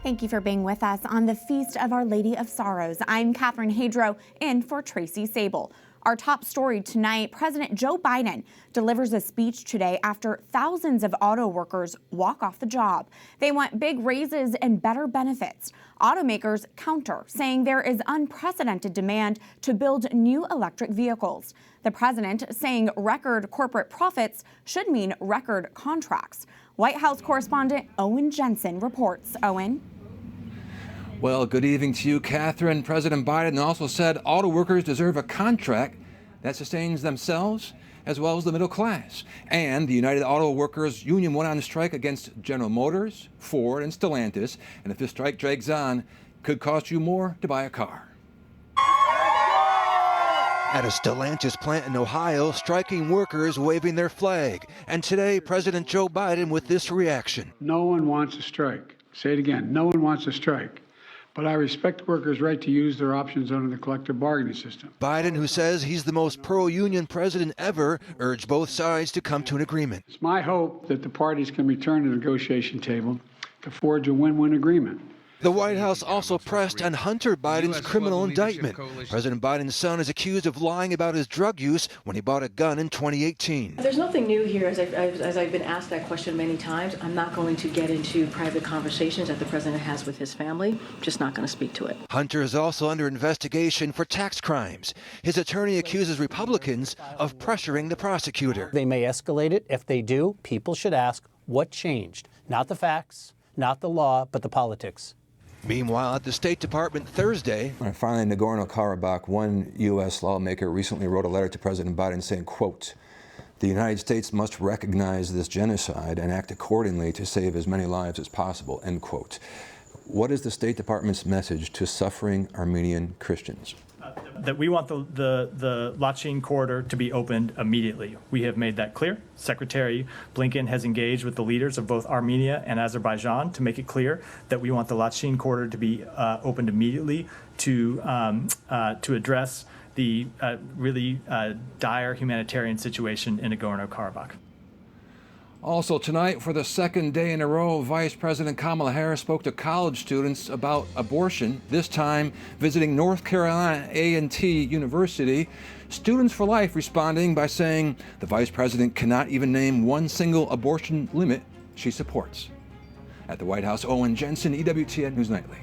Thank you for being with us on the Feast of Our Lady of Sorrows. I'm Catherine Hadro, in for Tracy Sabol. Our top story tonight, President Joe Biden delivers a speech today after thousands of auto workers walk off the job. They want big raises and better benefits. Automakers counter, saying there is unprecedented demand to build new electric vehicles. The president saying record corporate profits should mean record contracts. White House Correspondent Owen Jensen reports. Owen? Well, good evening to you, Catherine. President Biden also said auto workers deserve a contract that sustains themselves as well as the middle class. And the United Auto Workers Union went on strike against General Motors, Ford, and Stellantis. And if this strike drags on, could cost you more to buy a car. At a Stellantis plant in Ohio, striking workers waving their flag. And today, President Joe Biden with this reaction. No one wants a strike. Say it again. No one wants a strike. But I respect workers' right to use their options under the collective bargaining system. Biden, who says he's the most pro-union president ever, urged both sides to come to an agreement. It's my hope that the parties can return to the negotiation table to forge a win-win agreement. The White House also pressed on Hunter Biden's criminal indictment. President Biden's son is accused of lying about his drug use when he bought a gun in 2018. There's nothing new here. As I've been asked that question many times, I'm not going to get into private conversations that the president has with his family. Just not going to speak to it. Hunter is also under investigation for tax crimes. His attorney accuses Republicans of pressuring the prosecutor. They may escalate it. If they do, people should ask what changed. Not the facts, not the law, but the politics. Meanwhile, at the State Department Thursday. Finally, Nagorno-Karabakh, one U.S. lawmaker recently wrote a letter to President Biden saying, quote, "The United States must recognize this genocide and act accordingly to save as many lives as possible," end quote. What is the State Department's message to suffering Armenian Christians? That we want the Lachin corridor to be opened immediately. We have made that clear. Secretary Blinken has engaged with the leaders of both Armenia and Azerbaijan to make it clear that we want the Lachin corridor to be opened immediately to address the really dire humanitarian situation in Nagorno-Karabakh. Also tonight, for the second day in a row, Vice President Kamala Harris spoke to college students about abortion, this time visiting North Carolina A&T University. Students for Life responding by saying the Vice President cannot even name one single abortion limit she supports. At the White House, Owen Jensen, EWTN News Nightly.